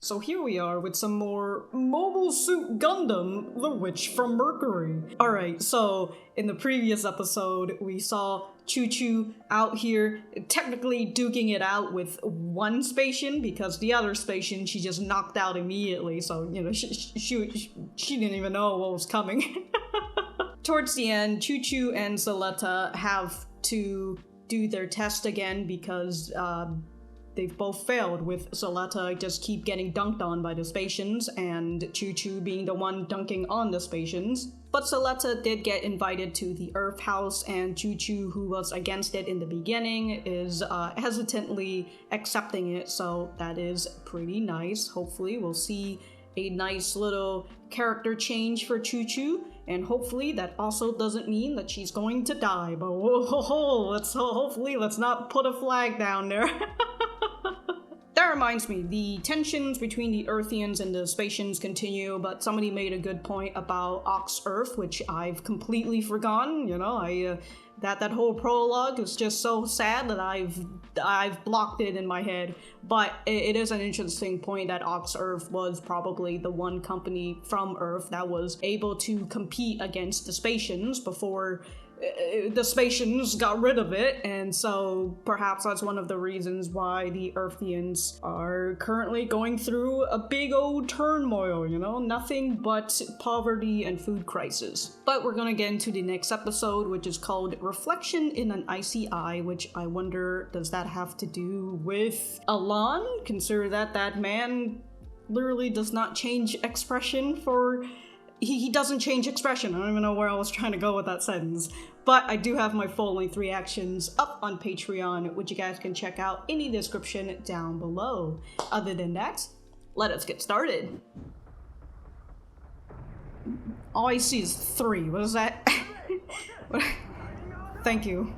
So here we are with some more Mobile Suit Gundam, the Witch from Mercury. Alright, so in the previous episode, we saw Choo-Choo out here technically duking it out with one Spatian because the other Spatian she just knocked out immediately, so, you know, she didn't even know what was coming. Towards the end, Choo-Choo and Suletta have to do their test again because, they've both failed, with Suletta just keep getting dunked on by the Spatians, and Choo-Choo being the one dunking on the Spatians. But Suletta did get invited to the Earth House, and Choo-Choo, who was against it in the beginning, is hesitantly accepting it, so that is pretty nice. Hopefully we'll see a nice little character change for Choo-Choo, and hopefully that also doesn't mean that she's going to die, but hopefully let's not put a flag down there. That reminds me, the tensions between the Earthians and the Spatians continue, but somebody made a good point about Ox Earth, which I've completely forgotten. You know, that whole prologue is just so sad that I've blocked it in my head. But it is an interesting point that Ox Earth was probably the one company from Earth that was able to compete against the Spatians before the Spatians got rid of it, and so perhaps that's one of the reasons why the Earthians are currently going through a big old turmoil, you know, nothing but poverty and food crisis. But we're gonna get into the next episode, which is called Reflection in an Icy Eye, which I wonder, does that have to do with Elan? Consider that man literally does not change expression for... He doesn't change expression. I don't even know where I was trying to go with that sentence. But I do have my full-length reactions up on Patreon, which you guys can check out in the description down below. Other than that, let us get started. All I see is 3. What is that? Thank you.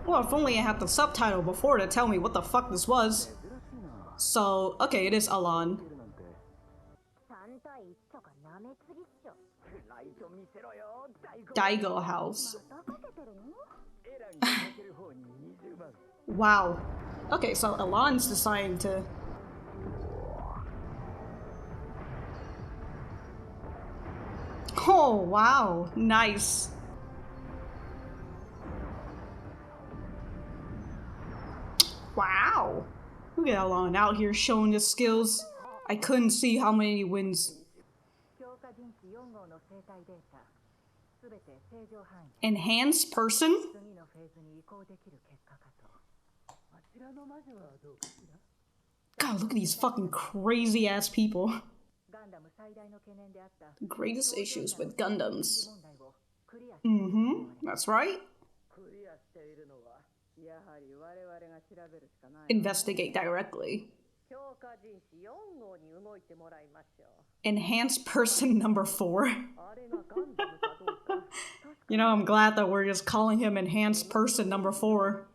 Well, if only I had the subtitle before to tell me what the fuck this was. So, okay, it is Elan. Daigo house. Wow. Okay, so Elan's deciding to... Oh, wow. Nice. Wow. Look at Elan out here showing his skills. I couldn't see how many wins. Enhanced person? God, look at these fucking crazy ass people. The greatest issues with Gundams. That's right. Investigate directly. Enhanced person number 4. You know, I'm glad that we're just calling him enhanced person number 4.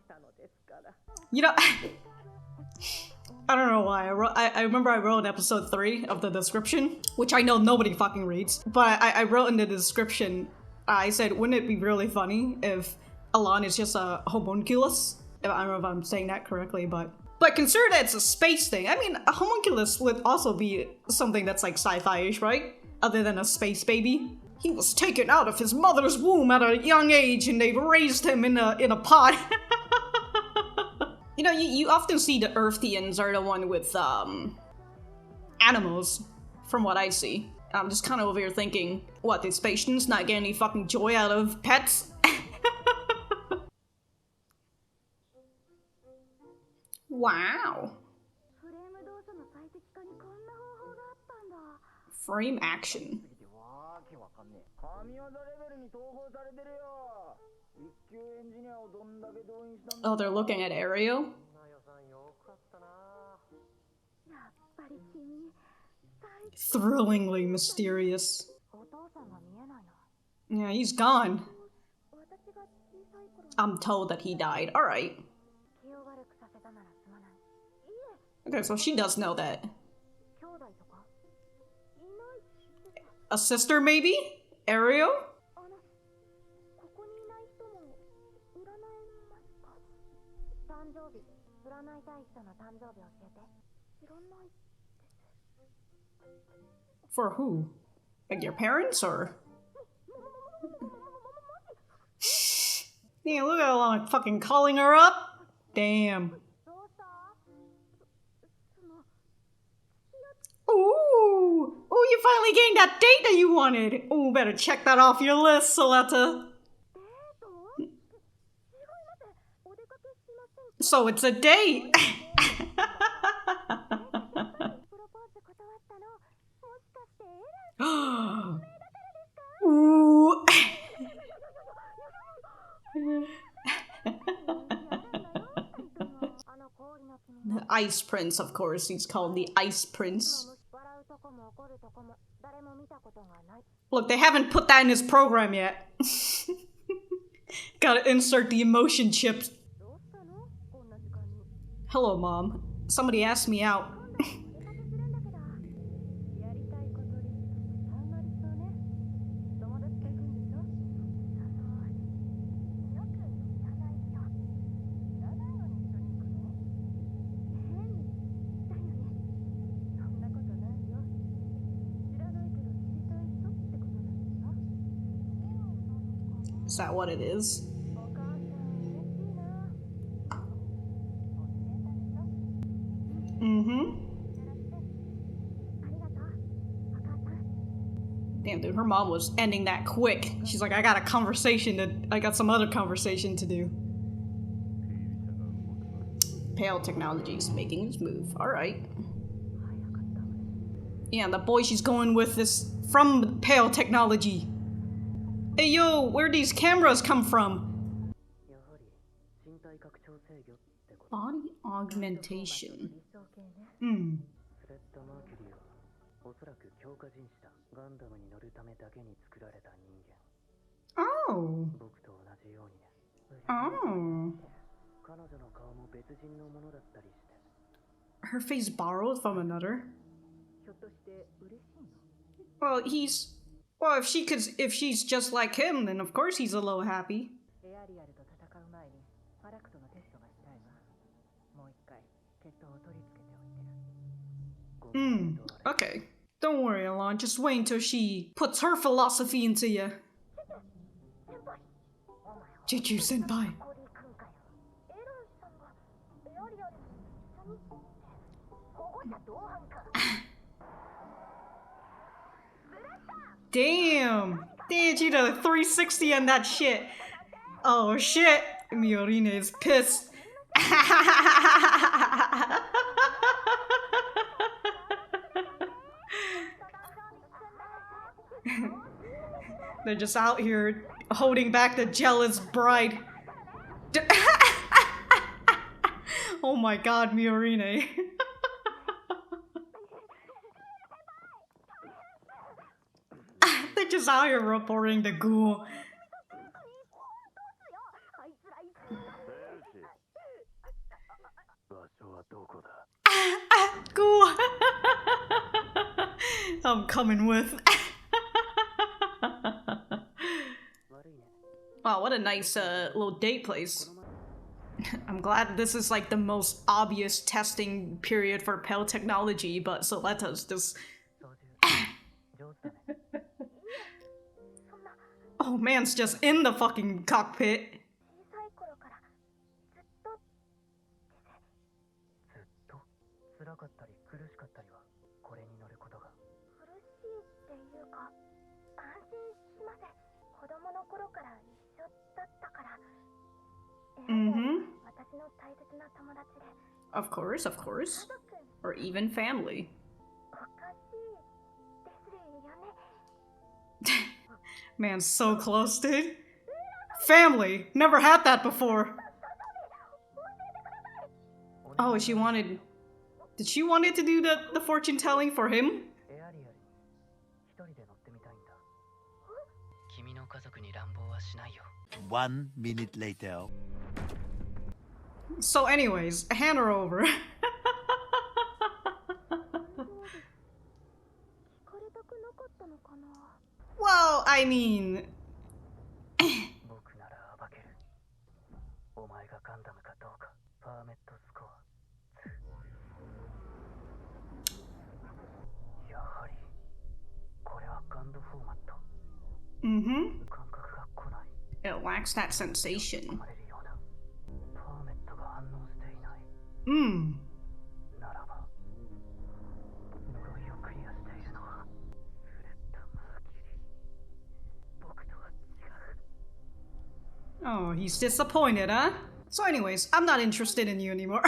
You know, I don't know why. I remember I wrote in episode 3 of the description, which I know nobody fucking reads, but I wrote in the description, I said, wouldn't it be really funny if Elan is just a homunculus? I don't know if I'm saying that correctly, but consider that it's a space thing. I mean, a homunculus would also be something that's like sci-fi-ish, right? Other than a space baby. He was taken out of his mother's womb at a young age and they raised him in a pod. You know, you often see the Earthians are the one with, animals, from what I see. I'm just kind of over here thinking, what, the Spatians not getting any fucking joy out of pets? Wow. Frame action. Oh, they're looking at Aereo? Thrillingly mysterious. Yeah, he's gone. I'm told that he died. Alright. Okay, so she does know that. A sister, maybe? Aereo? For who? Like your parents, or? Yeah, look at how long fucking calling her up. Damn. Ooh! Ooh, you finally gained that date that you wanted! Ooh, better check that off your list, Suletta. So it's a date! Ooh! The Ice Prince, of course. He's called the Ice Prince. Look, they haven't put that in his program yet. Gotta insert the emotion chips. Hello, Mom. Somebody asked me out. Is that what it is? Mm-hmm. Damn, dude, her mom was ending that quick. She's like, I got some other conversation to do. Pale Technology's making his move. Alright. Yeah, the boy she's going with is from Pale Technology. Hey yo, where'd these cameras come from? Body augmentation. Hmm. Oh. Oh. Her face borrowed from another. Well, if she's just like him, then of course he's a little happy. Okay. Don't worry, Elan. Just wait until she puts her philosophy into you. Juju senpai. Damn! Damn, she did a 360 on that shit. Oh shit! Miorine is pissed. They're just out here holding back the jealous bride. Oh my god, Miorine. They're just out here reporting the Guel. Guel. I'm coming with. Wow, what a nice little date place. I'm glad this is like the most obvious testing period for Pale Technology, but Suletta's just... Oh, man's just in the fucking cockpit. Mm-hmm. Of course, of course. Or even family. Man, so close, dude. Family! Never had that before. Oh, she wanted... Did she wanted to do the fortune telling for him? One minute later. So anyways, hand her over. Well, I mean... Mm-hmm. It lacks that sensation. Hmm. Oh, he's disappointed, huh? So anyways, I'm not interested in you anymore.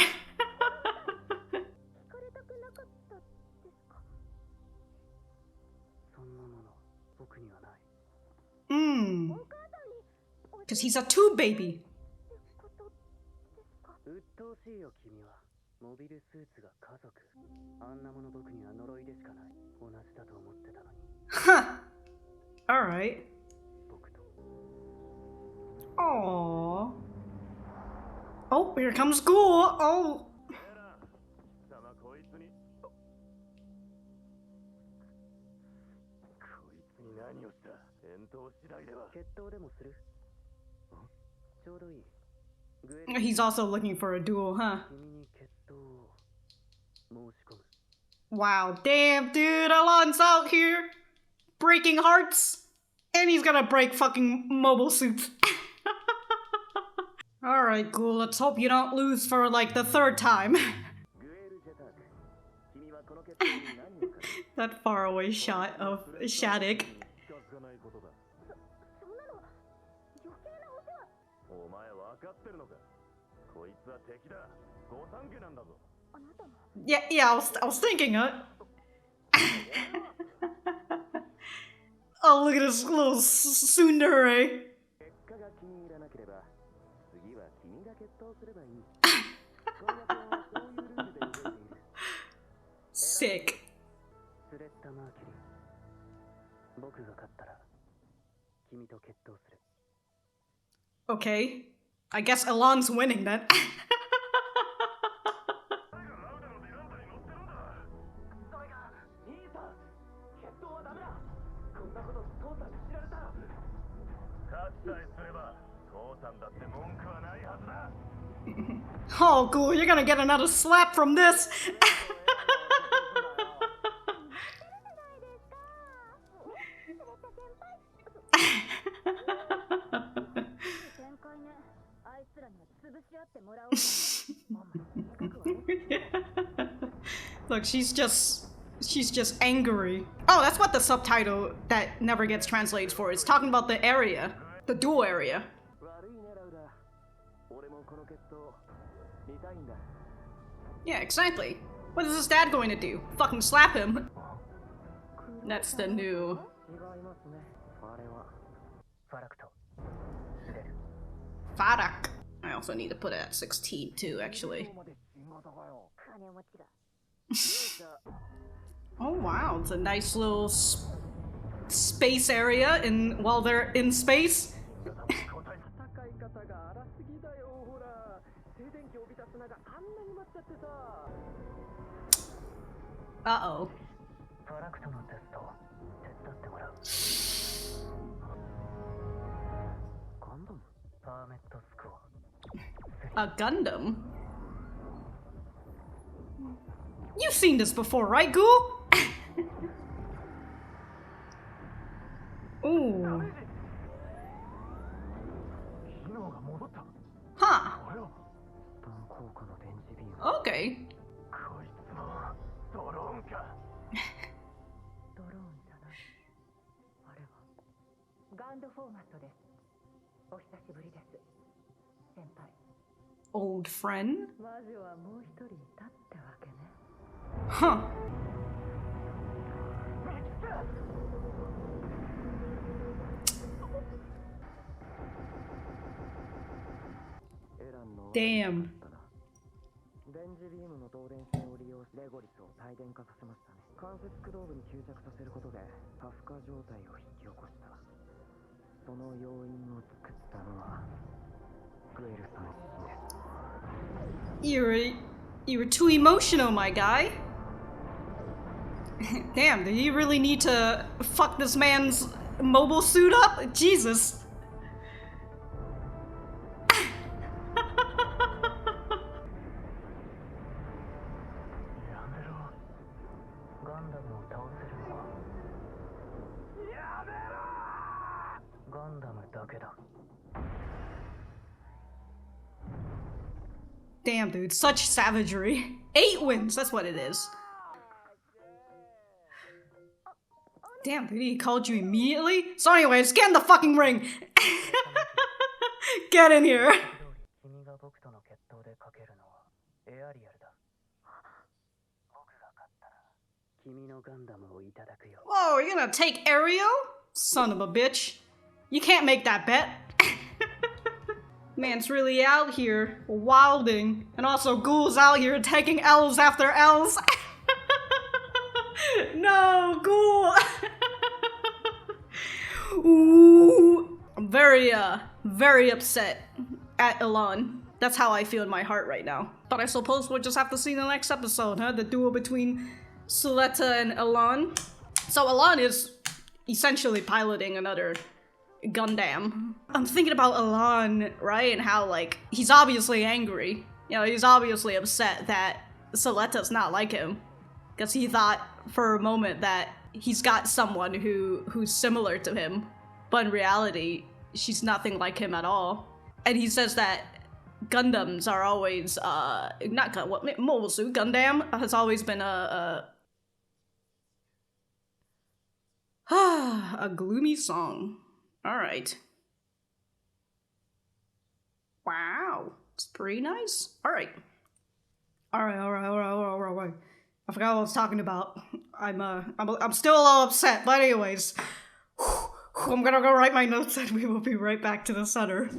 Hmm. Because he's a tube baby. Huh. Alright. Aww. Oh, here comes Guel. Oh. He's also looking for a duel, huh? Wow, damn, dude, Elan's out here breaking hearts, and he's gonna break fucking mobile suits. Alright, Guel, let's hope you don't lose for like the third time. That faraway shot of Shattuck. Yeah, I was thinking it. Oh, look at this little tsundere. Sick. Okay. I guess Elan's winning then. Oh, Guel, you're gonna get another slap from this. Look, she's just angry. Oh, that's what the subtitle that never gets translated for. It's talking about the area, the duel area. Yeah, exactly. What is his dad going to do? Fucking slap him? That's the new... Farak. I also need to put it at 16 too, actually. Oh wow, it's a nice little space area while they're in space. Uh-oh. A Gundam? You've seen this before, right, Guel? Ooh. Huh. Okay. Old friend? Huh. Damn. You were too emotional, my guy. Damn, did you really need to fuck this man's mobile suit up? Jesus. Damn, dude, such savagery. 8 wins, that's what it is. Damn, dude, he called you immediately? So anyways, get in the fucking ring! Get in here! Whoa, you're gonna take Ariel? Son of a bitch. You can't make that bet. Man's really out here wilding. And also Guel's out here taking L's after L's. No, Guel! Ooh. I'm very upset at Elan. That's how I feel in my heart right now. But I suppose we'll just have to see in the next episode, huh? The duel between Suletta and Elan. So Elan is essentially piloting another Gundam. I'm thinking about Elan, right? And how, like, he's obviously angry. You know, he's obviously upset that Suletta's not like him. Because he thought for a moment that he's got someone who's similar to him. But in reality, she's nothing like him at all. And he says that Gundams are always, Mobile Suit Gundam has always been a gloomy song. Alright. Wow. It's pretty nice. Alright. Alright. I forgot what I was talking about. I'm still a little upset, but anyways. I'm gonna go write my notes and we will be right back to the center.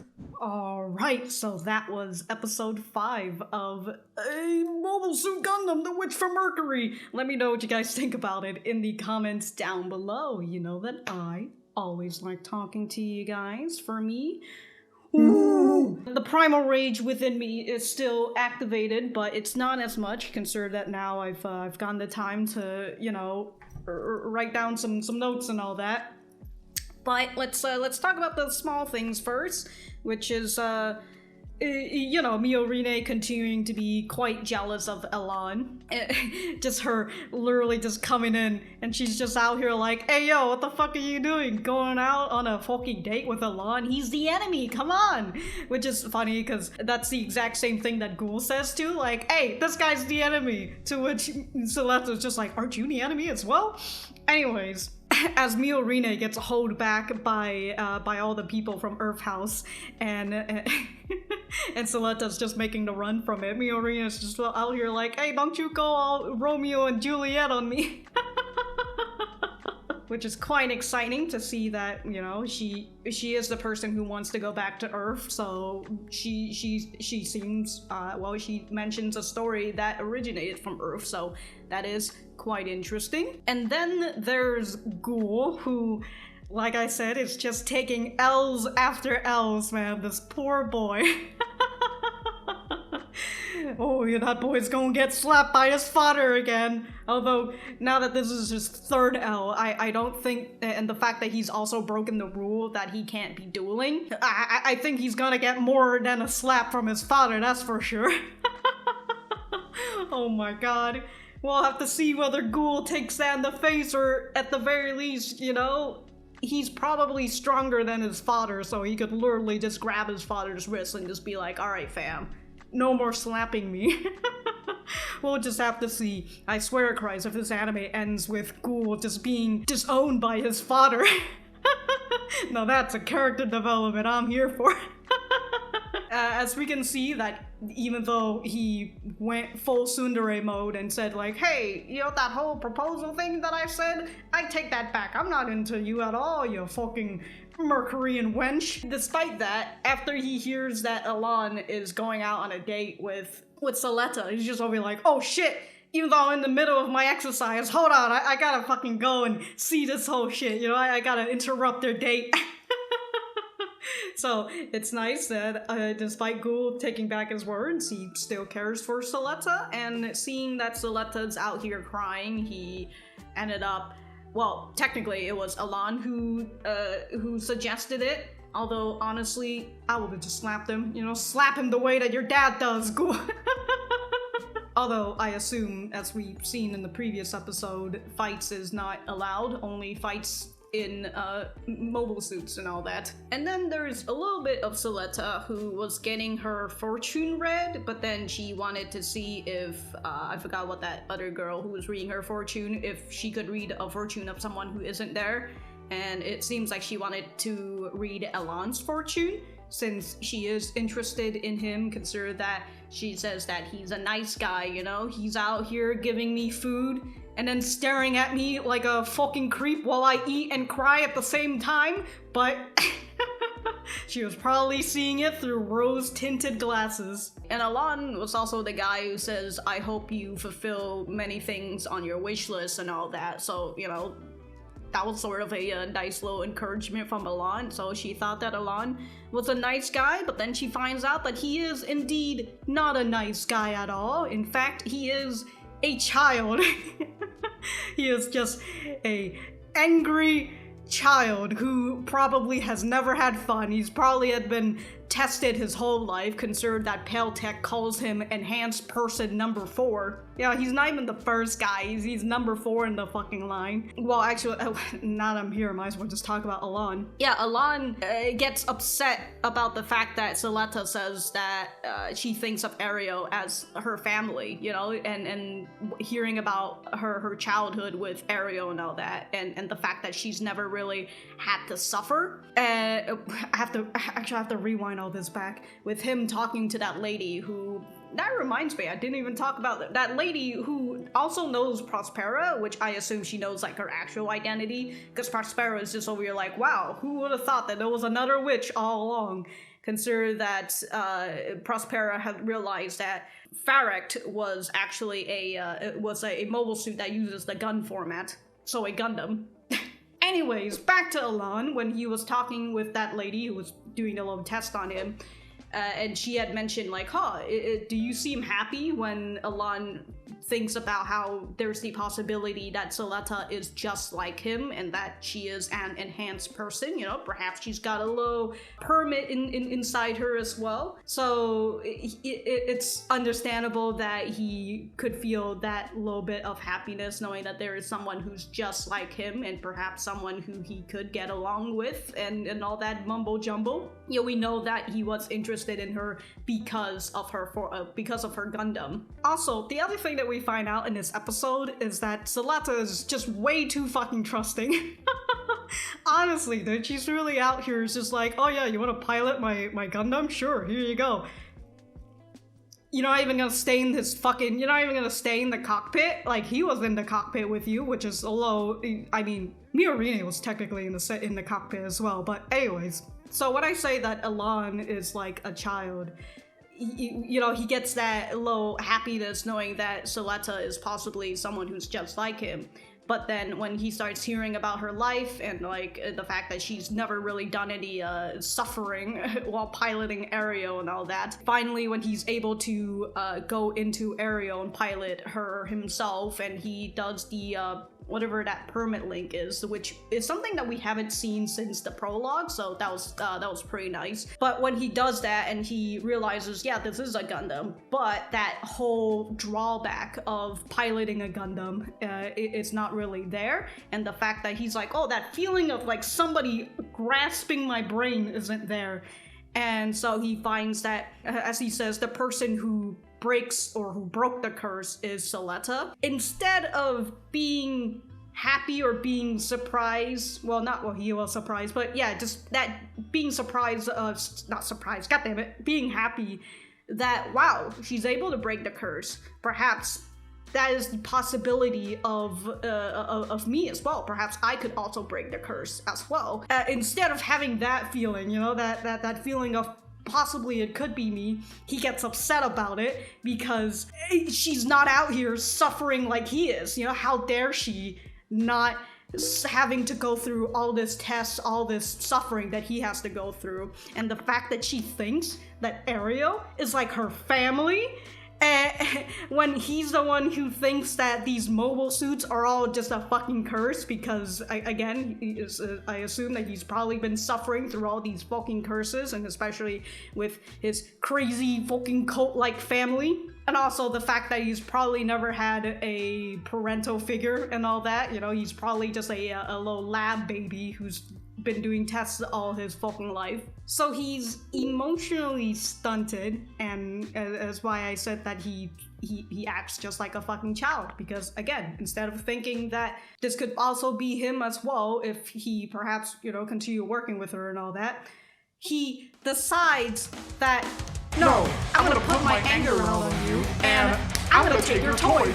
Alright, so that was episode 5 of Mobile Suit Gundam, The Witch from Mercury. Let me know what you guys think about it in the comments down below. You know that I always like talking to you guys. For me, ooh. The primal rage within me is still activated, but it's not as much, considering that now I've gotten the time to, you know, write down some notes and all that. But let's talk about the small things first, which is, you know, Miorine continuing to be quite jealous of Elan. Just her literally just coming in, and she's just out here like, hey yo, what the fuck are you doing? Going out on a fucking date with Elan? He's the enemy, come on! Which is funny, because that's the exact same thing that Guel says too, like, hey, this guy's the enemy! To which Suletta's just like, aren't you the enemy as well? Anyways, as Miorine gets held back by all the people from Earth House, and Suletta's just making the run from it, Miorine is just out here like, hey, don't you go all Romeo and Juliet on me. Which is quite exciting to see that, you know, she is the person who wants to go back to Earth, so she seems, well, she mentions a story that originated from Earth, so that is quite interesting. And then there's Guel, who, like I said, is just taking L's after L's, man, this poor boy. Oh, yeah, that boy's gonna get slapped by his father again. Although, now that this is his 3rd L, I don't think, and the fact that he's also broken the rule that he can't be dueling, I think he's gonna get more than a slap from his father, that's for sure. Oh my god. We'll have to see whether Guel takes that in the face, or at the very least, you know, he's probably stronger than his father, so he could literally just grab his father's wrist and just be like, alright fam, no more slapping me. We'll just have to see. I swear to Christ, if this anime ends with Guel just being disowned by his father. Now that's a character development I'm here for. As we can see that even though he went full tsundere mode and said like, hey, you know that whole proposal thing that I said? I take that back. I'm not into you at all, you fucking Mercurian wench. Despite that, after he hears that Elan is going out on a date with Suletta, he's just gonna be like, oh shit, even though I'm in the middle of my exercise, hold on, I gotta fucking go and see this whole shit, you know, I gotta interrupt their date. So it's nice that despite Guel taking back his words, he still cares for Suletta, and seeing that Suletta's out here crying, he ended up, well, technically it was Elan who suggested it, although honestly, I would have just slapped him, you know, slap him the way that your dad does, Guel. Although I assume, as we've seen in the previous episode, fights is not allowed, only fights in mobile suits and all that. And then there's a little bit of Suletta, who was getting her fortune read, but then she wanted to see if, I forgot what that other girl who was reading her fortune, if she could read a fortune of someone who isn't there. And it seems like she wanted to read Elan's fortune, since she is interested in him, consider that she says that he's a nice guy, you know? He's out here giving me food and then staring at me like a fucking creep while I eat and cry at the same time, but she was probably seeing it through rose-tinted glasses. And Elan was also the guy who says, I hope you fulfill many things on your wish list and all that, so, you know, that was sort of a nice little encouragement from Elan. So she thought that Elan was a nice guy, but then she finds out that he is indeed not a nice guy at all. In fact, he is a child. He is just a angry child who probably has never had fun. He's probably had been tested his whole life, considered that Pale Tech calls him enhanced person number 4. Yeah, he's not even the first guy, he's number 4 in the fucking line. Well, actually, now that I'm here, I might as well just talk about Elan. Yeah, Elan gets upset about the fact that Suletta says that she thinks of Aereo as her family, you know, and hearing about her childhood with Aereo and all that, and the fact that she's never really had to suffer. I have to rewind all this back with him talking to that lady who, that reminds me, I didn't even talk about that lady who also knows Prospera, which I assume she knows like her actual identity, because Prospera is just over here like, wow, who would have thought that there was another witch all along? Consider that Prospera had realized that Farect was actually a mobile suit that uses the gun format, so a Gundam. Anyways, back to Elan, when he was talking with that lady who was doing a little test on him, and she had mentioned like, do you seem happy when Elan thinks about how there's the possibility that Suletta is just like him and that she is an enhanced person, you know, perhaps she's got a little permit inside her as well. So it's understandable that he could feel that little bit of happiness knowing that there is someone who's just like him and perhaps someone who he could get along with and all that mumbo jumbo. You know, we know that he was interested in her because of her Gundam. Also, the other thing that we find out in this episode is that Suletta is just way too fucking trusting. Honestly, dude, she's really out here. It's just like, oh yeah, you want to pilot my Gundam? Sure, here you go. You're not even gonna stay in you're not even gonna stay in the cockpit? Like, he was in the cockpit with you, which is a low, I mean, Miorine was technically in the cockpit as well, but anyways. So when I say that Elan is like a child, you know, he gets that low happiness knowing that Suletta is possibly someone who's just like him. But then when he starts hearing about her life and like the fact that she's never really done any suffering while piloting Aereo and all that, finally when he's able to go into Aereo and pilot her himself, and he does the whatever that permit link is, which is something that we haven't seen since the prologue, so that was pretty nice. But when he does that and he realizes, yeah, this is a Gundam, but that whole drawback of piloting a Gundam, it's not really there, and the fact that he's like, oh, that feeling of like somebody grasping my brain isn't there. And so he finds that, as he says, the person who breaks or who broke the curse is Suletta. Instead of being happy or being surprised, he was surprised, but yeah, just that being surprised, not surprised, goddammit, being happy that, wow, she's able to break the curse. Perhaps that is the possibility of me as well. Perhaps I could also break the curse as well. Instead of having that feeling, you know, that feeling of possibly it could be me, he gets upset about it because she's not out here suffering like he is. You know, how dare she not having to go through all this tests, all this suffering that he has to go through. And the fact that she thinks that Aereo is like her family, when he's the one who thinks that these mobile suits are all just a fucking curse because, again, I assume that he's probably been suffering through all these fucking curses, and especially with his crazy fucking cult-like family. And also the fact that he's probably never had a parental figure and all that, you know, he's probably just a little lab baby who's been doing tests all his fucking life. So he's emotionally stunted, and that's why I said that he acts just like a fucking child, because again, instead of thinking that this could also be him as well if he perhaps, you know, continue working with her and all that, he decides that, no, I'm gonna put my anger out on you, and I'm gonna take your toy.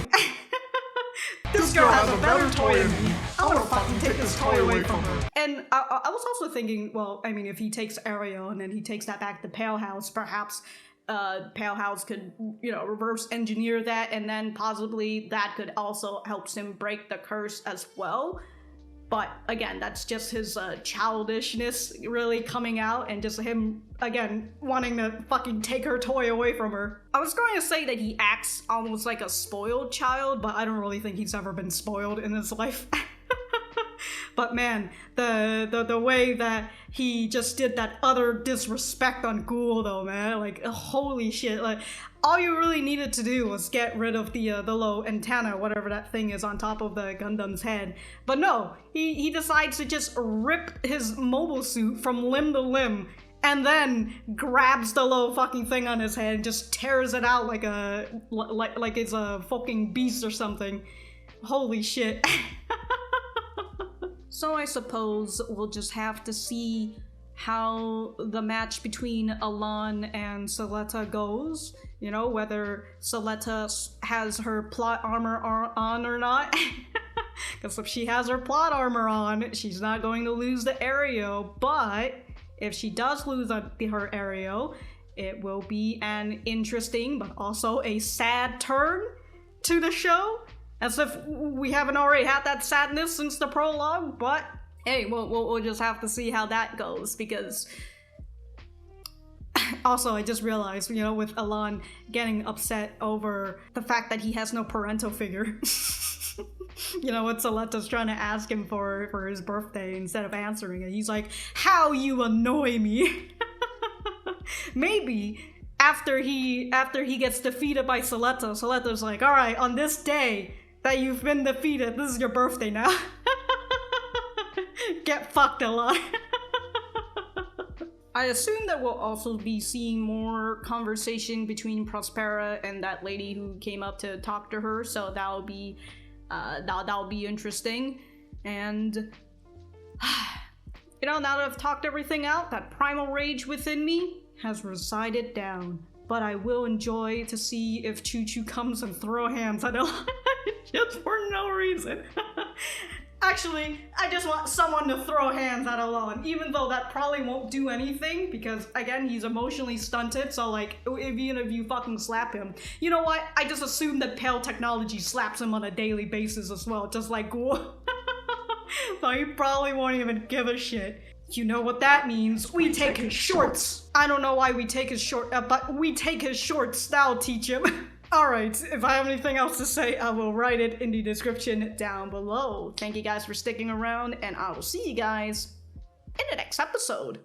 This girl has a better toy than me. I'm gonna fucking take this toy away from her. And I was also thinking, well, I mean, if he takes Ariel and then he takes that back to Pale House, perhaps Pale House could, you know, reverse engineer that, and then possibly that could also help him break the curse as well. But again, that's just his childishness really coming out, and just him, again, wanting to fucking take her toy away from her. I was going to say that he acts almost like a spoiled child, but I don't really think he's ever been spoiled in his life. But man, the way that he just did that utter disrespect on Guel though, man, like, holy shit, like, all you really needed to do was get rid of the low antenna, whatever that thing is on top of the Gundam's head. But no, he decides to just rip his mobile suit from limb to limb, and then grabs the little fucking thing on his head and just tears it out like it's a fucking beast or something. Holy shit. So I suppose we'll just have to see how the match between Elan and Suletta goes. You know, whether Suletta has her plot armor on or not. Because if she has her plot armor on, she's not going to lose the Aereo. But if she does lose her Aereo, it will be an interesting but also a sad turn to the show. As if we haven't already had that sadness since the prologue, but hey, we'll just have to see how that goes, because also I just realized, you know, with Elan getting upset over the fact that he has no parental figure. You know, what Suletta's trying to ask him for his birthday, instead of answering it, he's like, how you annoy me. Maybe after he gets defeated by Suletta, Suletta's like, all right, on this day that you've been defeated, this is your birthday now. Get fucked, Elan. I assume that we'll also be seeing more conversation between Prospera and that lady who came up to talk to her, so that'll be interesting. And you know, now that I've talked everything out, that primal rage within me has resided down. But I will enjoy to see if Choo-Choo comes and throw hands at Elan just for no reason. Actually, I just want someone to throw hands at Elan, even though that probably won't do anything, because again, he's emotionally stunted, so like, even if you fucking slap him. You know what? I just assume that Pale Technology slaps him on a daily basis as well, just like Guel. So he probably won't even give a shit. You know what that means? We take his shorts. I don't know why we take his but we take his shorts. That'll teach him. Alright, if I have anything else to say, I will write it in the description down below. Thank you guys for sticking around, and I will see you guys in the next episode.